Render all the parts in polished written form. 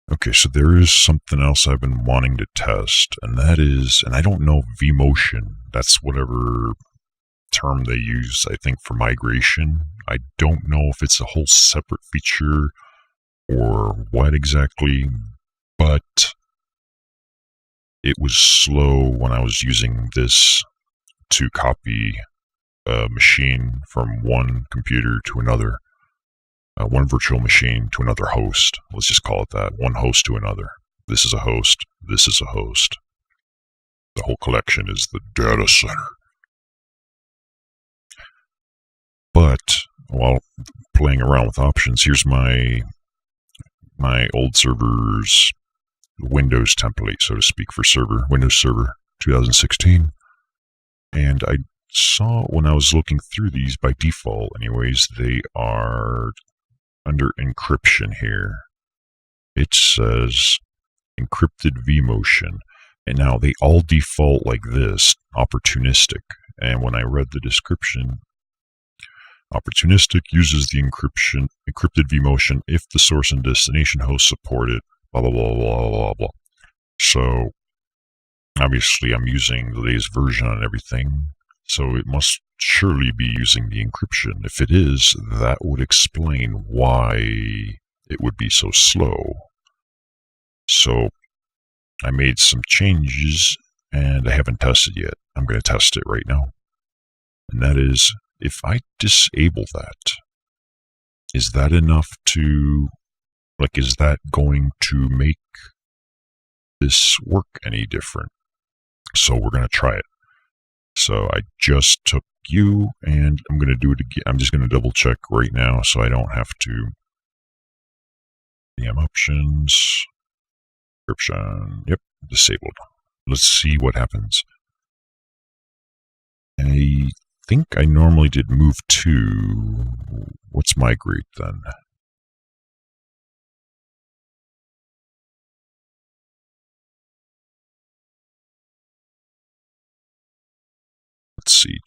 Okay, so there is something else I've been wanting to test, and that is, and I don't know, vMotion. That's whatever term they use, I think, for migration. I don't know if it's a whole separate feature or what exactly, but it was slow when I was using this to copy a machine from one computer to another. One virtual machine to another host. Let's just call it that. One host to another. This is a host. This is a host. The whole collection is the data center. But while playing around with options, here's my old server's Windows template, so to speak, for server, Windows Server 2016. And I saw when I was looking through these, by default anyways, they are under encryption here. It says encrypted vMotion. And now they all default like this, opportunistic. And when I read the description, opportunistic uses the encrypted vMotion if the source and destination host support it, blah, blah, blah, blah, blah, blah. So obviously I'm using the latest version on everything, so it must surely be using the encryption. If it is, that would explain why it would be so slow. So I made some changes and I haven't tested yet. I'm going to test it right now. And that is, if I disable that, is that enough to, like, is that going to make this work any different? So we're going to try it. So I just took you and I'm going to do it again. I'm just going to double check right now so I don't have to. VM options, encryption, yep, disabled. Let's see what happens. I think I normally did move to, what's migrate then? Let's see,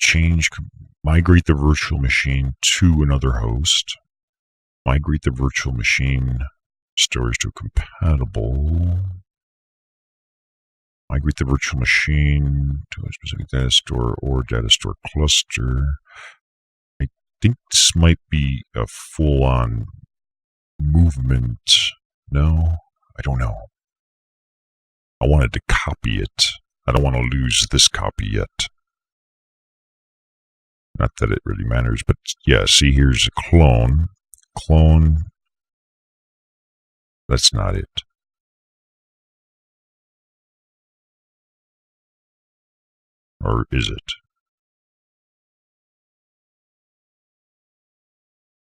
migrate the virtual machine to another host. Migrate the virtual machine storage to compatible. Migrate the virtual machine to a specific data store or data store cluster. I think this might be a full-on movement. No, I don't know. I wanted to copy it. I don't want to lose this copy yet. Not that it really matters, but yeah, see, here's a clone. Clone. That's not it. Or is it?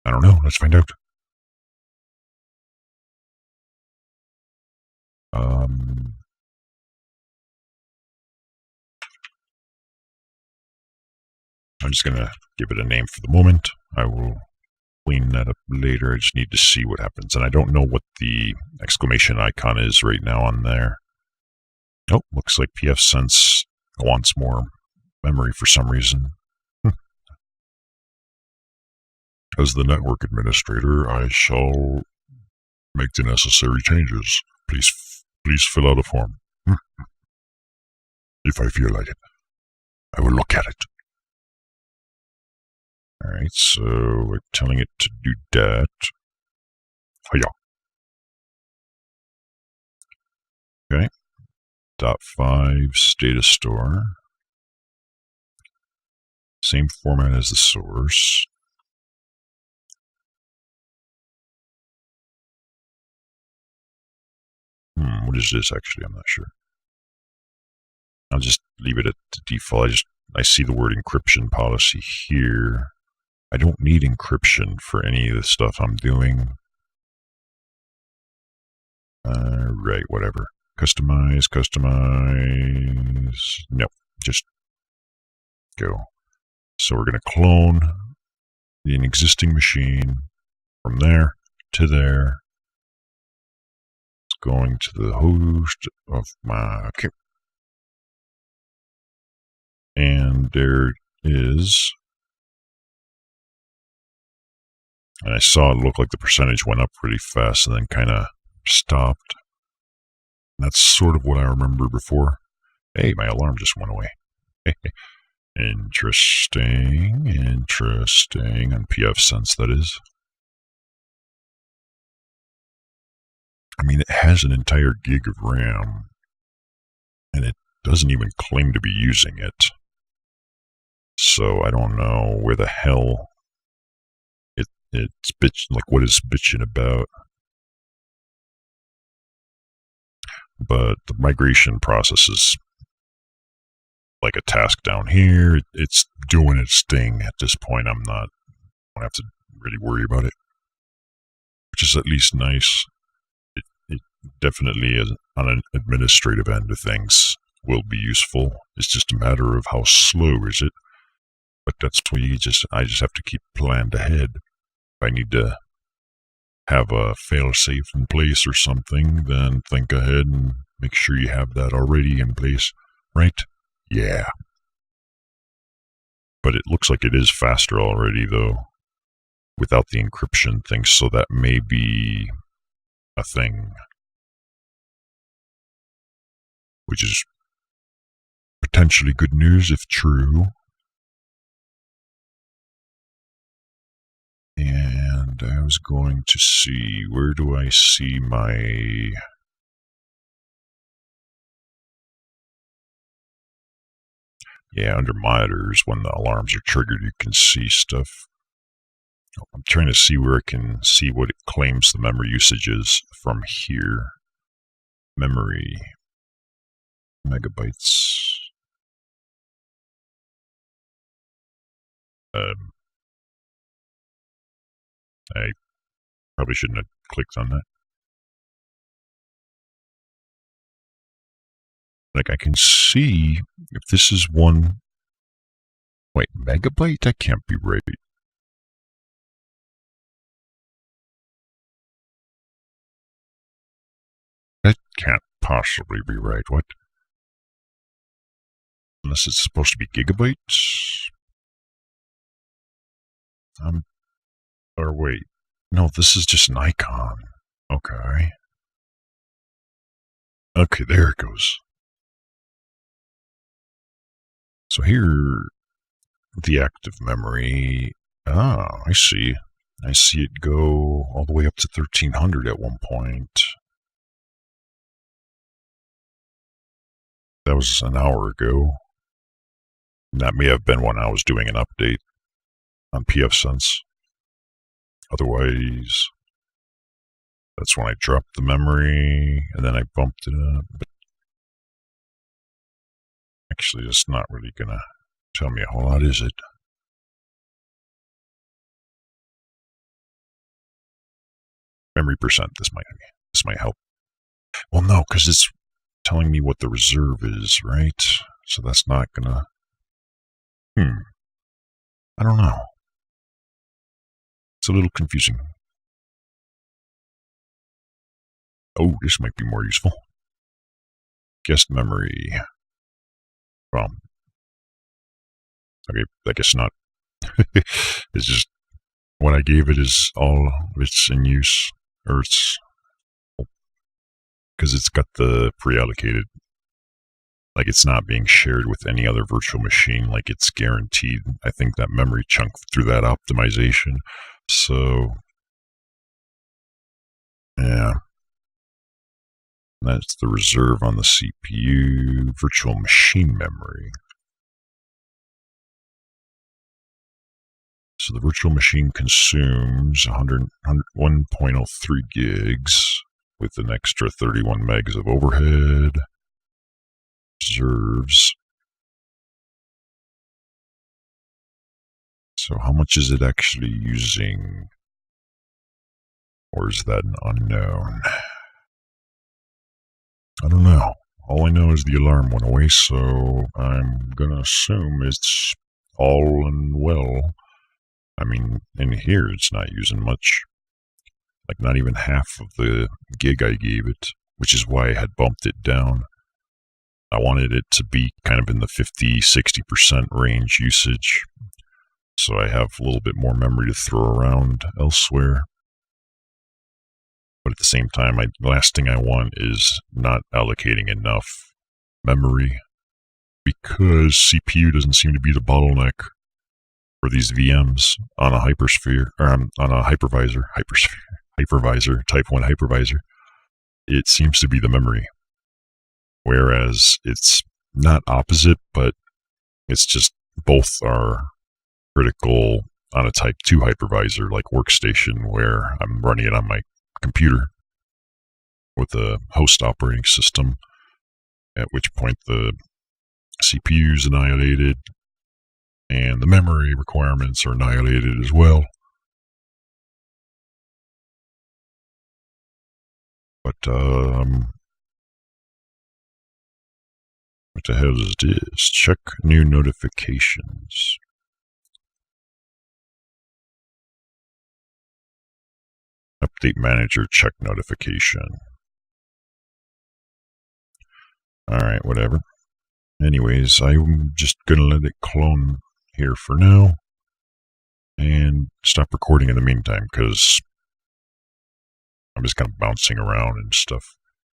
I don't know. Let's find out. I'm just going to give it a name for the moment. I will clean that up later. I just need to see what happens. And I don't know what the exclamation icon is right now on there. Oh, looks like pfSense wants more memory for some reason. As the network administrator, I shall make the necessary changes. Please fill out a form. If I feel like it, I will look at it. Alright, so we're telling it to do that. Hiya. Okay. .5 data store. Same format as the source. What is this actually? I'm not sure. I'll just leave it at the default. I see the word encryption policy here. I don't need encryption for any of the stuff I'm doing. Right, whatever. Customize. Nope, just go. So we're going to clone an existing machine from there to there. It's going to the host of my, okay. And there it is. And I saw it look like the percentage went up pretty fast and then kind of stopped. That's sort of what I remember before. Hey, my alarm just went away. Interesting. On PF Sense, that is. I mean, it has an entire gig of RAM, and it doesn't even claim to be using it. So I don't know where the hell it's bitching, like what it's bitching about. But the migration process is like a task down here. It's doing its thing at this point. I don't have to really worry about it, which is at least nice. It definitely is on an administrative end of things will be useful. It's just a matter of how slow is it. But that's what I just have to keep planned ahead. If I need to have a fail-safe in place or something, then think ahead and make sure you have that already in place, right? Yeah. But it looks like it is faster already, though, without the encryption thing, so that may be a thing, which is potentially good news if true. And I was going to see, where do I see my... Yeah, under monitors, when the alarms are triggered, you can see stuff. I'm trying to see where I can see what it claims the memory usage is from here. Memory. Megabytes. I probably shouldn't have clicked on that. Like, I can see if this is one... Wait, megabyte? That can't be right. That can't possibly be right. What? Unless it's supposed to be gigabytes? Or wait. No, this is just an icon. Okay. Okay, there it goes. So here, the active memory. Ah, I see. I see it go all the way up to 1300 at one point. That was an hour ago. That may have been when I was doing an update on PF Sense. Otherwise, that's when I dropped the memory, and then I bumped it up. But actually, it's not really going to tell me a whole lot, is it? Memory percent, this might help. Well, no, because it's telling me what the reserve is, right? So that's not going to... I don't know. It's a little confusing. Oh, this might be more useful. Guest memory. Well, okay, I guess not. It's just what I gave it is all it's in use, or it's because it's got the pre-allocated. Like, it's not being shared with any other virtual machine. Like, it's guaranteed, I think, that memory chunk through that optimization. So, yeah. That's the reserve on the CPU, virtual machine memory. So the virtual machine consumes 1.03 gigs with an extra 31 megs of overhead. Reserves. So how much is it actually using? Or is that an unknown? I don't know. All I know is the alarm went away, so I'm gonna assume it's all in well. I mean, in here it's not using much. Like, not even half of the gig I gave it, which is why I had bumped it down. I wanted it to be kind of in the 50-60% range usage, so I have a little bit more memory to throw around elsewhere. But at the same time, the last thing I want is not allocating enough memory, because CPU doesn't seem to be the bottleneck for these VMs on a hypersphere, or on a hypervisor, type 1 hypervisor. It seems to be the memory. Whereas it's not opposite, but it's just both are critical on a type 2 hypervisor like workstation, where I'm running it on my computer with a host operating system, at which point the CPU is annihilated and the memory requirements are annihilated as well. But what the hell is this? Check new notifications. Update manager check notification. Alright, whatever. Anyways, I'm just going to let it clone here for now and stop recording in the meantime, because I'm just kind of bouncing around and stuff.